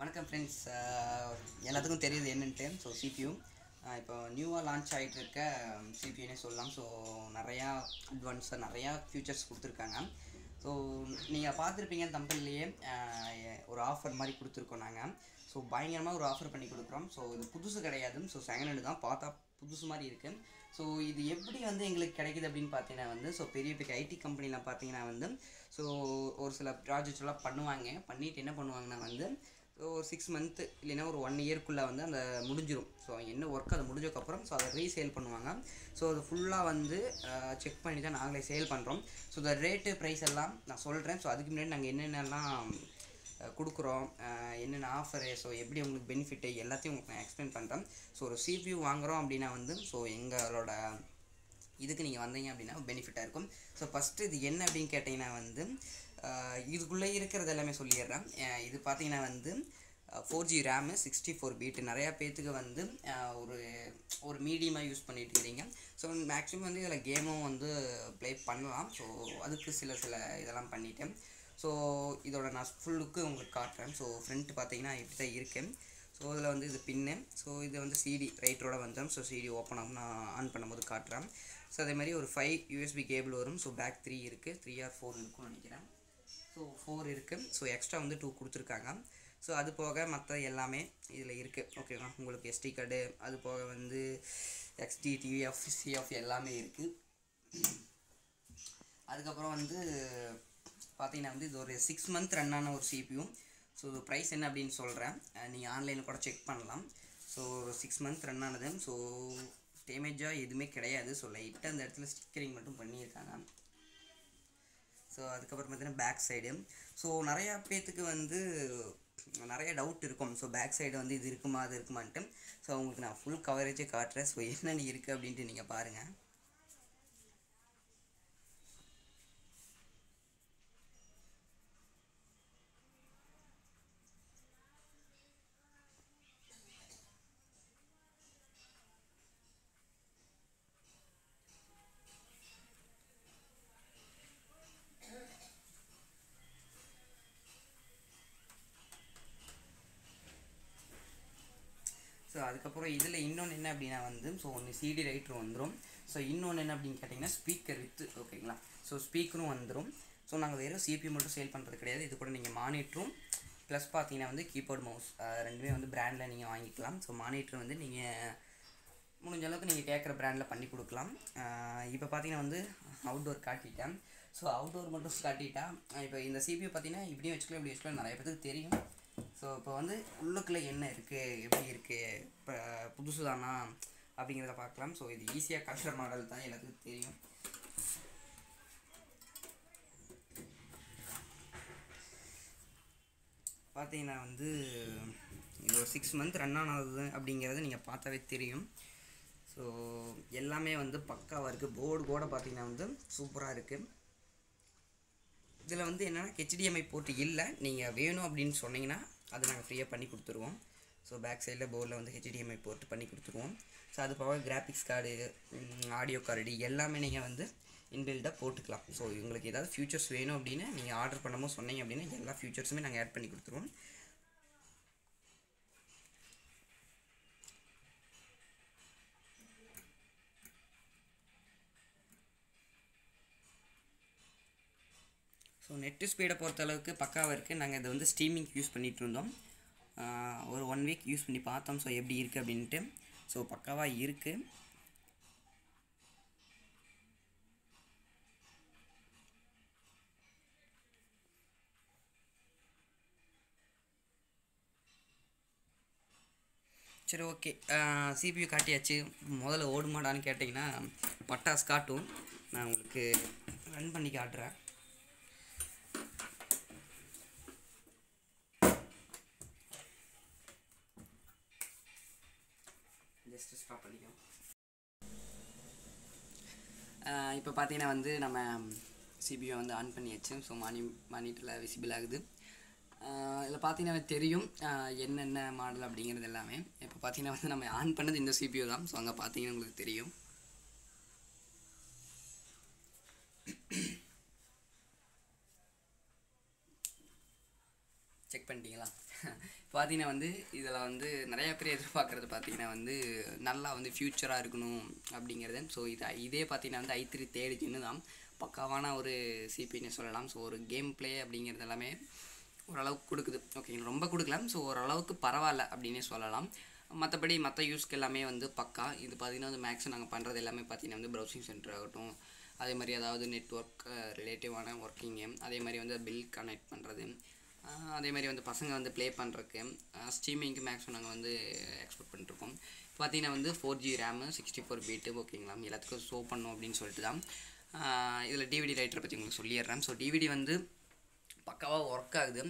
வணக்கம் ஃப்ரெண்ட்ஸ். எல்லாத்துக்கும் தெரியுது என்னன்ட்டு. ஸோ சிபியூ இப்போ நியூவாக லான்ச் ஆகிட்டு இருக்க சிபியூனே சொல்லலாம். ஸோ நிறையா அட்வான்ஸாக நிறையா ஃபியூச்சர்ஸ் கொடுத்துருக்காங்க. ஸோ நீங்கள் பார்த்துருப்பீங்க தம்பிள்லேயே ஒரு ஆஃபர் மாதிரி கொடுத்துருக்கோம் நாங்கள். ஸோ பயங்கரமாக ஒரு ஆஃபர் பண்ணி கொடுக்குறோம். ஸோ இது புதுசு கிடையாது. ஸோ செகண்ட் ஹேண்டு தான், பார்த்தா புதுசு மாதிரி இருக்குது. ஸோ இது எப்படி எங்களுக்கு கிடைக்குது அப்படின்னு பார்த்தீங்கன்னா ஸோ பெரிய பெரிய ஐடி கம்பெனியில் பார்த்தீங்கன்னா ஸோ ஒரு சில ப்ராஜெக்ட்ஸ் எல்லாம் பண்ணிவிட்டு என்ன பண்ணுவாங்கன்னா ஸோ ஒரு 6 மந்த்து இல்லைன்னா ஒரு 1 இயர்க்குள்ளே அந்த முடிஞ்சிடும். ஸோ என்ன ஒர்க் அது முடிஞ்சதுக்கப்புறம் ஸோ அதை ரீசேல் பண்ணுவாங்க. ஸோ அது ஃபுல்லாக செக் பண்ணி தான் நாங்களே சேல் பண்ணுறோம். ஸோ இந்த ரேட்டு ப்ரைஸ் எல்லாம் நான் சொல்கிறேன். ஸோ அதுக்கு முன்னாடி நாங்கள் என்னென்னலாம் கொடுக்குறோம், என்னென்ன ஆஃபரு, ஸோ எப்படி உங்களுக்கு பெனிஃபிட்டு எல்லாத்தையும் உங்களுக்கு நான் எக்ஸ்பிளைன் பண்ணுறேன். ஸோ ஒரு சிபியூ வாங்குகிறோம் அப்படின்னா ஸோ எங்களோட இதுக்கு நீங்கள் வந்தீங்க அப்படின்னா பெனிஃபிட்டாக இருக்கும். ஸோ ஃபஸ்ட்டு இது என்ன அப்படின்னு கேட்டிங்கன்னா இதுக்குள்ளே இருக்கிறது எல்லாமே சொல்லிடுறேன். இது பார்த்தீங்கன்னா 4G ரேமு 64 பீட். நிறையா பேர்த்துக்கு ஒரு மீடியமாக யூஸ் பண்ணிட்டு இருக்கிறீங்க. ஸோ மேக்ஸிமம் இதில் கேமும் ப்ளே பண்ணலாம். ஸோ அதுக்கு சில இதெல்லாம் பண்ணிட்டேன். ஸோ இதோட நான் ஃபுல் லுக்கு உங்களுக்கு காட்டுறேன். ஸோ ஃப்ரண்ட் பார்த்தீங்கன்னா இப்படி தான் இருக்குது. ஸோ இதில் இது பின்னு. ஸோ இது சிடி ரைட்டரோட வந்துடும். ஸோ சிடி ஓப்பன் ஆகும், நான் ஆன் பண்ணும்போது காட்டுறேன். ஸோ அதே மாதிரி ஒரு 5 USB கேபிள் வரும். ஸோ பேக் 3 இருக்குது, 3 or 4 இருக்குன்னு நினைக்கிறேன். ஸோ 4 இருக்குது. ஸோ எக்ஸ்ட்ரா 2 கொடுத்துருக்காங்க. ஸோ அது போக மற்ற எல்லாமே இதில் இருக்குது. ஓகேவா, உங்களுக்கு SD கார்டு, அது போக XD, TVF, CF எல்லாமே இருக்குது. அதுக்கப்புறம் பார்த்தீங்கன்னா இது ஒரு 6 மந்த் ரன் ஆன ஒரு CPU. ஸோ ப்ரைஸ் என்ன அப்படின்னு சொல்கிறேன், நீங்கள் ஆன்லைனில் கூட செக் பண்ணலாம். ஸோ ஒரு 6 மந்த் ரன் ஆனது. ஸோ டேமேஜாக எதுவுமே கிடையாது. ஸோ லைட்டாக அந்த இடத்துல ஸ்டிக்கரிங் மட்டும் பண்ணியிருக்காங்க. ஸோ அதுக்கப்புறம் பார்த்தீங்கன்னா பேக் சைடு. ஸோ நிறையா பேர்த்துக்கு நிறைய டவுட் இருக்கும். ஸோ பேக் சைடு இது இருக்குமா அது இருக்குமான்ட்டு. ஸோ உங்களுக்கு நான் ஃபுல் கவரேஜே காட்டுறேன். ஸோ என்னென்ன இருக்குது அப்படின்ட்டு நீங்கள் பாருங்கள். ஸோ அதுக்கப்புறம் இதில் இன்னொன்று என்ன அப்படின்னா ஸோ ஒன்று சிடி ரைட்ரு வந்துடும். ஸோ இன்னொன்று என்ன அப்படின்னு கேட்டிங்கன்னா ஸ்பீக்கர் வித்து, ஓகேங்களா. ஸோ ஸ்பீக்கரும் வந்துடும். ஸோ நாங்கள் வெறும் CPU மட்டும் சேல் பண்ணுறது கிடையாது. இது கூட நீங்கள் மானிட்டரும் ப்ளஸ் பார்த்தீங்கன்னா கீபோர்டு மவுஸ் ரெண்டுமே பிராண்டில் நீங்கள் வாங்கிக்கலாம். ஸோ மானிட்டர் நீங்கள் முடிஞ்ச அளவுக்கு நீங்கள் கேட்குற பிராண்டில் பண்ணி கொடுக்கலாம். இப்போ பார்த்தீங்கன்னா அவுட்டோர் காட்டிட்டேன். ஸோ அவுட்டோர் மட்டும் காட்டிட்டா இப்போ இந்த CPU பார்த்தீங்கன்னா இப்படியும் வச்சுக்கலாம், இப்படி வச்சுக்கலாம், நிறைய பேருக்கு தெரியும். ஸோ இப்போ உள்ளுக்குள்ளே என்ன இருக்குது, எப்படி இருக்குது, இப்போ புதுசு தானா அப்படிங்கிறத பார்க்கலாம். ஸோ இது ஈஸியாக கட்டுற மாடல் தான், எல்லாத்துக்கும் தெரியும். பார்த்தீங்கன்னா இது ஒரு 6 மந்த் ரன் ஆனது அப்படிங்கிறது நீங்கள் பார்த்தாவே தெரியும். ஸோ எல்லாமே பக்காவாக இருக்குது. போர்டு கூட பார்த்தீங்கன்னா சூப்பராக இருக்குது. இதில் என்னென்னா HDMI போர்ட்டு இல்லை. நீங்கள் வேணும் அப்படின்னு சொன்னீங்கன்னா அதை நாங்கள் ஃப்ரீயாக பண்ணி கொடுத்துருவோம். ஸோ பேக் சைடில் போர்டில் HDMI போர்ட்டு பண்ணி கொடுத்துருவோம். ஸோ அது போக கிராஃபிக்ஸ் கார்டு, ஆடியோ கார்டு எல்லாமே நீங்கள் இன்பில்டாக போட்டுக்கலாம். ஸோ உங்களுக்கு ஏதாவது ஃபியூச்சர்ஸ் வேணும் அப்படின்னு நீங்கள் ஆர்டர் பண்ணும்போது சொன்னீங்க அப்படின்னா எல்லா ஃபியூச்சர்ஸுமே நாங்கள் ஆட் பண்ணி கொடுத்துருவோம். ஸோ நெட்டு ஸ்பீடை பொறுத்தளவுக்கு பக்காவாக இருக்குது. நாங்கள் இதை ஸ்ட்ரீமிங் யூஸ் பண்ணிகிட்டு இருந்தோம். ஒரு 1 வீக் யூஸ் பண்ணி பார்த்தோம். ஸோ எப்படி இருக்குது அப்படின்ட்டு. ஸோ பக்காவாக இருக்குது. சரி, ஓகே. CPU காட்டியாச்சு. முதல்ல ஓடுமாடான்னு கேட்டிங்கன்னா பட்டாஸ் காட்டும். நான் உங்களுக்கு ரன் பண்ணி காட்டுறேன். ஜஸ்ட் ஸ்டாப் பண்ணிக்கோம். இப்போ பார்த்தீங்கன்னா நம்ம CPU ஆன் பண்ணியாச்சு. ஸோ மானிட்டரில் விசிபிள் ஆகுது. இதில் பார்த்தீங்கன்னா தெரியும் என்னென்ன மாடல் அப்படிங்கிறது எல்லாமே. இப்போ பார்த்தீங்கன்னா நம்ம ஆன் பண்ணது இந்த CPU தான். ஸோ அங்கே பார்த்தீங்கன்னா உங்களுக்கு தெரியும். செக் பண்ணிட்டீங்களா? பார்த்தீங்கன்னா வந்து இதில் வந்து நிறையா பேர் எதிர்பார்க்குறது பார்த்தீங்கன்னா வந்து நல்லா வந்து ஃப்யூச்சராக இருக்கணும் அப்படிங்கிறது. ஸோ இதே பார்த்தீங்கன்னா வந்து i3 தேர்ட் ஜென்னு தான், பக்காவான ஒரு சிபின்னு சொல்லலாம். ஸோ ஒரு கேம் ப்ளே அப்படிங்கிறது எல்லாமே ஓரளவுக்கு கொடுக்குது. ஓகேங்களா, ரொம்ப கொடுக்கலாம். ஸோ ஓரளவுக்கு பரவாயில்ல அப்படின்னே சொல்லலாம். மற்றபடி மற்ற யூஸ்க்கு எல்லாமே வந்து பக்கா. இது பார்த்திங்கன்னா வந்து மேக்ஸிமம் நாங்கள் பண்ணுறது எல்லாமே பார்த்திங்கன்னா வந்து ப்ரௌசிங் சென்டர் ஆகட்டும், அதே மாதிரி அதாவது நெட்ஒர்க் ரிலேட்டிவான ஒர்க்கிங்கு, அதே மாதிரி வந்து பில் கனெக்ட் பண்ணுறது, அதே மாதிரி வந்து பசங்க வந்து ப்ளே பண்ணுறதுக்கு ஸ்ட்ரீமிங்க்கு மேக்ஸிமம் நாங்கள் வந்து எக்ஸ்போர்ட் பண்ணிட்டுருக்கோம். பார்த்திங்கன்னா வந்து 4G ரேமு 64 பீட்டு. ஓகேங்களா, எல்லாத்துக்கும் ஷோ பண்ணோம் அப்படின்னு சொல்லிட்டு தான். இதில் டிவிடி ரைட்டரை பற்றி உங்களுக்கு சொல்லிடுறேன். ஸோ டிவிடி வந்து பக்காவாக ஒர்க் ஆகுது.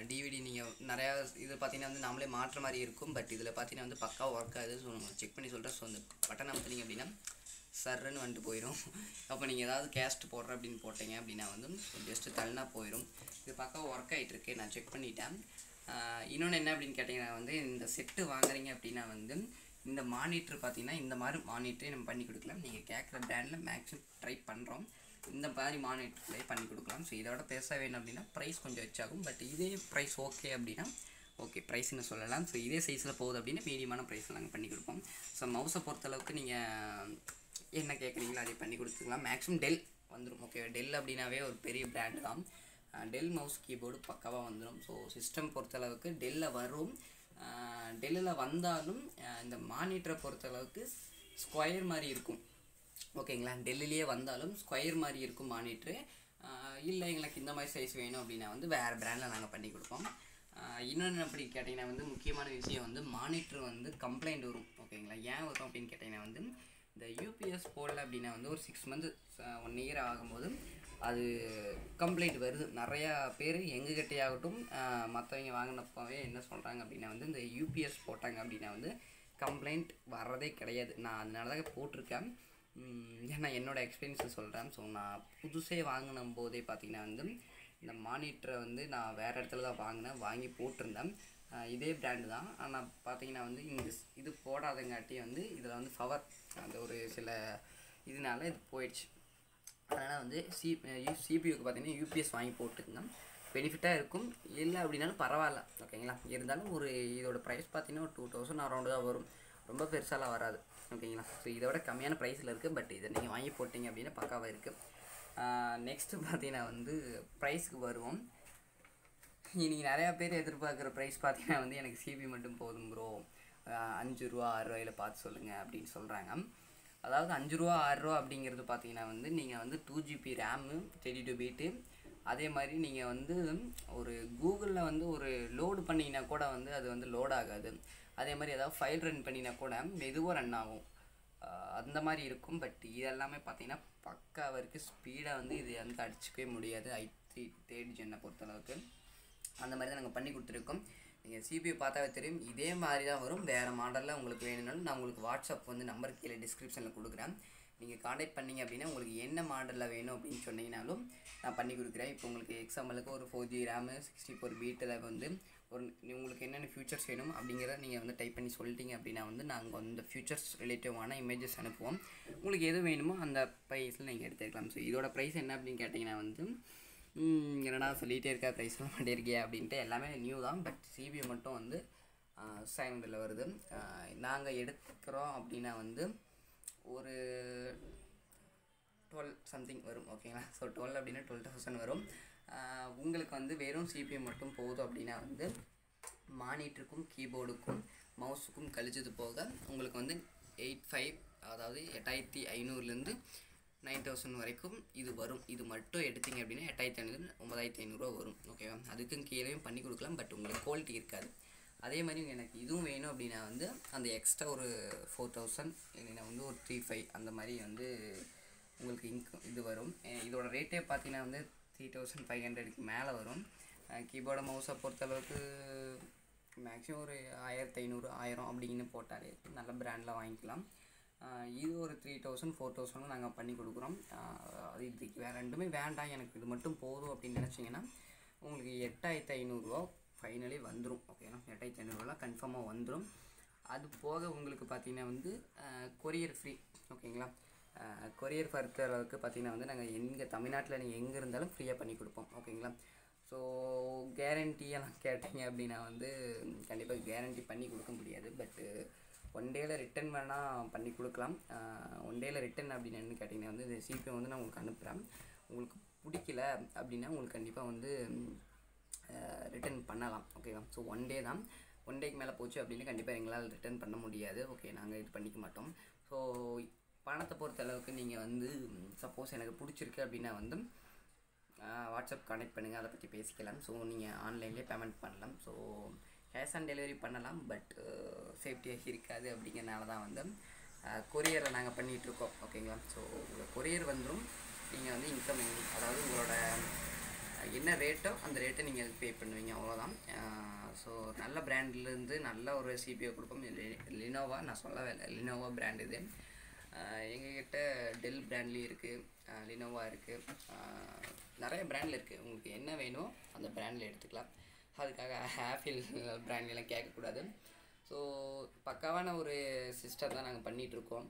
டிவிடி நீங்கள் நிறையா இது பார்த்தீங்கன்னா வந்து நாமளே மாற்ற மாதிரி இருக்கும். பட் இதில் பார்த்தீங்கன்னா வந்து பக்காவாக ஒர்க் ஆகுது. ஸோ நம்ம செக் பண்ணி சொல்கிறேன். ஸோ அந்த பட்டன் அமுத்துனீங்க அப்படின்னா சர்ன்னு வந்துட்டு போயிடும். அப்போ நீங்கள் ஏதாவது கேஸ்ட் போடுறேன் அப்படின்னு போட்டீங்க அப்படின்னா வந்து ஜஸ்ட்டு தள்ளினா போயிடும். இது பக்காவாக ஒர்க் ஆகிட்டுருக்கு, நான் செக் பண்ணிட்டேன். இன்னொன்று என்ன அப்படின்னு கேட்டிங்கன்னா வந்து இந்த செட்டு வாங்குறீங்க அப்படின்னா வந்து இந்த மானிட்ரு பார்த்தீங்கன்னா இந்த மாதிரி மானிட்டரே நம்ம பண்ணி கொடுக்கலாம். நீங்கள் கேட்குற பிராண்டில் மேக்ஸிமம் ட்ரை பண்ணுறோம். இந்த மாதிரி மானிட்டர்லேயே பண்ணி கொடுக்கலாம். ஸோ இதோட பெருசாக வேணும் அப்படின்னா ப்ரைஸ் கொஞ்சம் வச்சாகும். பட் இதே ப்ரைஸ் ஓகே அப்படின்னா ஓகே ப்ரைஸ்ன்னு சொல்லலாம். ஸோ இதே சைஸில் போகுது அப்படின்னா மீடியமான ப்ரைஸில் நாங்கள் பண்ணி கொடுப்போம். ஸோ மவுஸை பொறுத்தளவுக்கு நீங்கள் என்ன கேட்குறீங்களோ அதை பண்ணி கொடுத்துக்கலாம். மேக்ஸிமம் டெல் வந்துடும். ஓகே, டெல் அப்படின்னாவே ஒரு பெரிய பிராண்டு தான். டெல் மவுஸ் கீபோர்டு பக்காவாக வந்துடும். ஸோ சிஸ்டம் பொறுத்தளவுக்கு டெல்லில் வரும். டெல்லில் வந்தாலும் இந்த மானிட்டரை பொறுத்தளவுக்கு ஸ்கொயர் மாதிரி இருக்கும். ஓகேங்களா, டெல்லிலேயே வந்தாலும் ஸ்கொயர் மாதிரி இருக்கும் மானிட்ரு. இல்லை எங்களுக்கு இந்த மாதிரி சைஸ் வேணும் அப்படின்னா வந்து வேறு பிராண்டில் நாங்கள் பண்ணி கொடுப்போம். இன்னொன்று அப்படி கேட்டிங்கன்னா வந்து முக்கியமான விஷயம் வந்து மானிட்ரு வந்து கம்ப்ளைண்ட் வரும். ஓகேங்களா, ஏன் வரும் அப்படின்னு கேட்டிங்கன்னா வந்து இந்த யூபிஎஸ் போடல அப்படின்னா வந்து ஒரு 6 மந்த் 1 இயர் ஆகும்போது அது கம்ப்ளைண்ட் வருது. நிறையா பேர் எங்ககிட்டே ஆகட்டும் மற்றவங்க வாங்கினப்பவே என்ன சொல்கிறாங்க அப்படின்னா வந்து இந்த யூபிஎஸ் போட்டாங்க அப்படின்னா வந்து கம்ப்ளைண்ட் வர்றதே கிடையாது. நான் அதனால தான் போட்டிருக்கேன். ஏன்னா என்னோடய எக்ஸ்பீரியன்ஸை சொல்கிறேன். ஸோ நான் புதுசே வாங்கின போதே பார்த்திங்கன்னா வந்து இந்த மானிட்டரை வந்து நான் வேறு இடத்துல தான் வாங்கி போட்டிருந்தேன். இதே பிராண்டு தான். ஆனால் பார்த்திங்கன்னா வந்து இது போடாதங்காட்டி வந்து இதில் வந்து பவர் அந்த ஒரு சில இதனால இது போயிடுச்சு. அதனால் வந்து சிபியூக்கு பார்த்திங்கன்னா யூபிஎஸ் வாங்கி போட்டுக்கங்க, பெனிஃபிட்டாக இருக்கும். இல்லை அப்படின்னாலும் பரவாயில்ல. ஓகேங்களா, இருந்தாலும் ஒரு இதோட ப்ரைஸ் பார்த்திங்கன்னா ஒரு 2000 அரௌண்டு தான் வரும். ரொம்ப பெருசாலாம் வராது. ஓகேங்களா, ஸோ இதோட கம்மியான ப்ரைஸில் இருக்குது. பட் இதை நீங்கள் வாங்கி போட்டிங்க அப்படின்னா பக்காவாக இருக்குது. நெக்ஸ்ட்டு பார்த்தீங்கன்னா வந்து ப்ரைஸுக்கு வருவோம். நீங்கள் நிறையா பேர் எதிர்பார்க்குற ப்ரைஸ் பார்த்தீங்கன்னா வந்து எனக்கு சிபி மட்டும் போதும் ப்ரோ, 5 ரூபா 6 ரூபாயில் பார்த்து சொல்லுங்கள் அப்படின்னு சொல்கிறாங்க. அதாவது 5 ரூபா 6 ரூபா அப்படிங்கிறது பார்த்தீங்கன்னா வந்து நீங்கள் வந்து 2GB ரேமு 32 பீட்டு. அதே மாதிரி நீங்கள் வந்து ஒரு கூகுளில் வந்து ஒரு லோடு பண்ணிங்கன்னா கூட வந்து அது வந்து லோட் ஆகாது. அதே மாதிரி ஏதாவது ஃபைல் ரன் பண்ணினா கூட மெதுவாக ரன் ஆகும், அந்த மாதிரி இருக்கும். பட் இதெல்லாமே பார்த்தீங்கன்னா பக்காவாக இருக்குது. ஸ்பீடாக வந்து இது வந்து அடிச்சிக்கவே முடியாது i3 தேர்ட் ஜென்னை பொறுத்தளவுக்கு. அந்த மாதிரி தான் நாங்கள் பண்ணி கொடுத்துருக்கோம். நீங்கள் சிபியூ பார்த்தாவே தெரியும், இதே மாதிரி தான் வரும். வேறு மாடலில் உங்களுக்கு வேணும்னாலும் நான் உங்களுக்கு வாட்ஸ்அப் வந்து நம்பர் கீழே டிஸ்கிரிப்ஷனில் கொடுக்குறேன். நீங்கள் காண்டாக்ட் பண்ணிங்க அப்படின்னா உங்களுக்கு என்ன மாடலில் வேணும் அப்படின்னு சொன்னீங்கனாலும் நான் பண்ணி கொடுக்குறேன். இப்போ உங்களுக்கு எக்ஸாம்பிளுக்கு ஒரு 4G ரேமு 64 பீட்டில் வந்து உங்களுக்கு என்னென்ன ஃபியூச்சர்ஸ் வேணும் அப்படிங்கிறத நீங்கள் வந்து டைப் பண்ணி சொல்லிட்டீங்க அப்படின்னா வந்து நாங்கள் வந்து ஃபியூச்சர்ஸ் ரிலேட்டிவான இமேஜஸ் அனுப்புவோம். உங்களுக்கு எது வேணுமோ அந்த ப்ரைஸில் நீங்கள் எடுத்துக்கலாம். ஸோ இதோட ப்ரைஸ் என்ன அப்படின்னு கேட்டிங்கன்னா வந்து என்னடா சொல்லிகிட்டே இருக்கா ப்ரைஸ்லாம் மாட்டியிருக்கியா அப்படின்ட்டு, எல்லாமே நியூ தான். பட் சிபியூ மட்டும் வந்து 700 வருது. நாங்கள் எடுக்கிறோம் அப்படின்னா வந்து ஒரு 12 சம்திங் வரும். ஓகேங்களா, ஸோ 12 அப்படின்னா 12,000 வரும். உங்களுக்கு வந்து வெறும் சிபியூ மட்டும் போதும் அப்படின்னா வந்து மானிட்டருக்கும் கீபோர்டுக்கும் மவுஸுக்கும் கழிச்சது போக உங்களுக்கு வந்து 85, அதாவது 8500லேருந்து 9000 வரைக்கும் இது வரும். இது மட்டும் எடுத்திங்க அப்படின்னா 8500 9500 வரும். ஓகேவா, அதுக்கும் கீழேயும் பண்ணி கொடுக்கலாம். பட் உங்களுக்கு குவாலிட்டி இருக்காது. அதே மாதிரி எனக்கு இதுவும் வேணும் அப்படின்னா வந்து அந்த எக்ஸ்ட்ரா ஒரு 4000 இல்லைன்னா வந்து ஒரு 35 அந்த மாதிரி வந்து உங்களுக்கு இது வரும். இதோட ரேட்டே பார்த்தீங்கன்னா வந்து 3500க்கு மேலே வரும். கீபோர்டு மவுஸை பொறுத்தளவுக்கு மேக்ஸிமம் ஒரு 1500 1000 அப்படின்னு போட்டாலே நல்ல பிராண்டில் வாங்கிக்கலாம். இது ஒரு 3000 4000 நாங்கள் பண்ணி கொடுக்குறோம். அது இதுக்கு வேறு ரெண்டுமே வேண்டாம், எனக்கு இது மட்டும் போதும் அப்படின்னு நினச்சிங்கன்னா உங்களுக்கு 8500 ஃபைனலி வந்துடும். ஓகேங்களா, 8500 கன்ஃபார்மாக வந்துடும். அது போக உங்களுக்கு பார்த்திங்கன்னா வந்து கொரியர் ஃப்ரீ. ஓகேங்களா, கொரியர் பொறுத்தளவுக்கு பார்த்திங்கன்னா வந்து நாங்கள் எங்கே தமிழ்நாட்டில் நீங்கள் எங்கே இருந்தாலும் ஃப்ரீயாக பண்ணி கொடுப்போம். ஓகேங்களா, ஸோ கேரண்டியெல்லாம் கேட்டிங்க அப்படின்னா வந்து கண்டிப்பாக கேரண்டி பண்ணி கொடுக்க முடியாது. பட்டு ஒன் டேயில் ரிட்டன் வேணால் பண்ணி கொடுக்கலாம். ஒன் டேயில் ரிட்டன் அப்படின்னு என்ன கேட்டிங்கன்னா வந்து இந்த சிபிஎம் வந்து நான் உங்களுக்கு அனுப்புகிறேன். உங்களுக்கு பிடிக்கல அப்படின்னா உங்களுக்கு கண்டிப்பாக வந்து ரிட்டன் பண்ணலாம். ஓகேவா? ஸோ ஒன் டே தான். ஒன் டேக்கு மேலே போச்சு அப்படின்னு கண்டிப்பாக எங்களால் ரிட்டன் பண்ண முடியாது. ஓகே, நாங்கள் இது பண்ணிக்க மாட்டோம். ஸோ பணத்தை பொறுத்த அளவுக்கு நீங்கள் வந்து சப்போஸ் எனக்கு பிடிச்சிருக்கு அப்படின்னா வந்து வாட்ஸ்அப் கனெக்ட் பண்ணுங்கள், அதை பற்றி பேசிக்கலாம். ஸோ நீங்கள் ஆன்லைன்லேயே பேமெண்ட் பண்ணலாம். ஸோ கேஷ் ஆன் டெலிவரி பண்ணலாம், பட் சேஃப்டியாக இருக்காது. அப்படிங்கிறனால தான் வந்து கொரியரில் நாங்கள் பண்ணிகிட்ருக்கோம். ஓகேங்களா? ஸோ உங்கள் கொரியர் வந்துடும். நீங்கள் வந்து இன்கமிங், அதாவது உங்களோட என்ன ரேட்டோ அந்த ரேட்டை நீங்கள் பே பண்ணுவீங்க, அவ்வளோதான். ஸோ நல்ல பிராண்ட்லேருந்து நல்ல ஒரு சிபிஓ கொடுப்போம். லினோவா, நான் சொல்லவே இல்லை, லினோவா பிராண்ட் இது. எங்ககிட்ட டெல் பிராண்ட்லேயும் இருக்குது, லினோவா இருக்குது, நிறைய பிராண்டில் இருக்குது. உங்களுக்கு என்ன வேணுமோ அந்த பிராண்டில் எடுத்துக்கலாம். அதுக்காக ஆப்பிள் பிராண்ட்லாம் கேட்கக்கூடாது. ஸோ பக்காவான ஒரு சிஸ்டம் தான் நாங்கள் பண்ணிகிட்ருக்கோம்.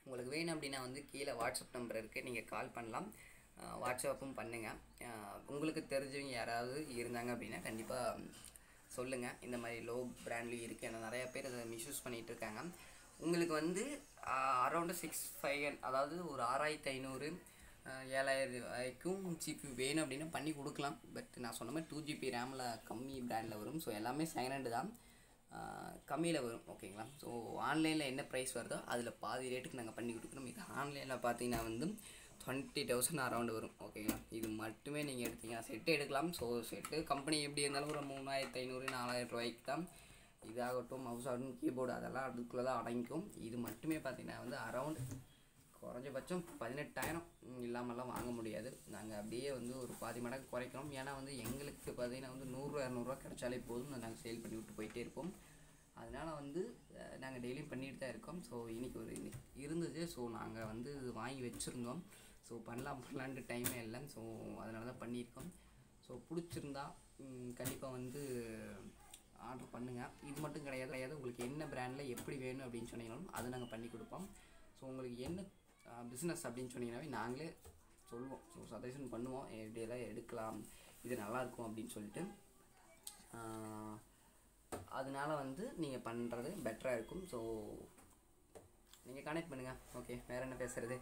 உங்களுக்கு வேணும் அப்படின்னா வந்து கீழே வாட்ஸ்அப் நம்பர் இருக்குது, நீங்கள் கால் பண்ணலாம், வாட்ஸ்அப்பும் பண்ணுங்கள். உங்களுக்கு தெரிஞ்சவங்க யாராவது இருந்தாங்க அப்படின்னா கண்டிப்பாக சொல்லுங்கள். இந்த மாதிரி லோ பிராண்ட்லேயும் இருக்குது, ஏன்னா நிறையா பேர் அதை மிஸ்யூஸ் பண்ணிகிட்டு இருக்காங்க. உங்களுக்கு வந்து அரௌண்டு 6,500, அதாவது ஒரு 6,500 7,000 வரைக்கும் சிபியூ வேணும் அப்படின்னா பண்ணி கொடுக்கலாம். பட் நான் சொன்ன மாதிரி 2GB ரேமில் கம்மி பிராண்டில் வரும். ஸோ எல்லாமே செகண்ட் ஹேண்டு தான், கம்மியில் வரும். ஓகேங்களா? ஸோ ஆன்லைனில் என்ன ப்ரைஸ் வருதோ அதில் பாதி ரேட்டுக்கு நாங்கள் பண்ணி கொடுக்குறோம். இது ஆன்லைனில் பார்த்தீங்கன்னா வந்து 20,000 அரௌண்டு வரும். ஓகேங்களா? இது மட்டுமே நீங்கள் எடுத்தீங்கன்னா செட்டு எடுக்கலாம். ஸோ செட்டு கம்பெனி எப்படி இருந்தாலும் ஒரு 3,500 4,000 ரூபாய்க்கு தான். இதாகட்டும், மவுஸ் ஆகட்டும், கீபோர்டு, அதெல்லாம் அதுக்குள்ளே தான் அடங்கிக்கும். இது மட்டுமே பார்த்தீங்கன்னா வந்து அரௌண்ட் குறைஞ்சபட்சம் 18,000 இல்லாமல்லாம் வாங்க முடியாது. நாங்கள் அப்படியே வந்து ஒரு பாதி மடங்கு குறைக்கிறோம். ஏன்னா வந்து எங்களுக்கு பார்த்தீங்கன்னா வந்து 100 200 கிடைச்சாலே போதும், நாங்கள் சேல் பண்ணி விட்டு போயிட்டே இருப்போம். அதனால் வந்து நாங்கள் டெய்லியும் பண்ணிட்டு தான் இருக்கோம். ஸோ இன்னைக்கு இருந்தது. ஸோ நாங்கள் வந்து வாங்கி வச்சுருந்தோம். ஸோ பண்ணலான்ட்டு டைமே இல்லை. ஸோ அதனால தான் பண்ணியிருக்கோம். ஸோ பிடிச்சிருந்தா கண்டிப்பாக வந்து ஆர்டர் பண்ணுங்கள். இது மட்டும் கிடையாது, உங்களுக்கு என்ன பிராண்டில் எப்படி வேணும் அப்படின்னு சொன்னீங்கன்னாலும் அதை நாங்கள் பண்ணி கொடுப்போம். ஸோ உங்களுக்கு என்ன பிஸ்னஸ் அப்படின்னு சொன்னீங்கன்னாவே நாங்களே சொல்லுவோம். ஸோ சஜஷன் பண்ணுவோம், எப்படியெல்லாம் எடுக்கலாம், இது நல்லாயிருக்கும் அப்படின்னு சொல்லிட்டு. அதனால வந்து நீங்கள் பண்ணுறது பெட்டராக இருக்கும். ஸோ நீங்கள் கனெக்ட் பண்ணுங்கள். ஓகே, வேறு என்ன பேசுகிறது?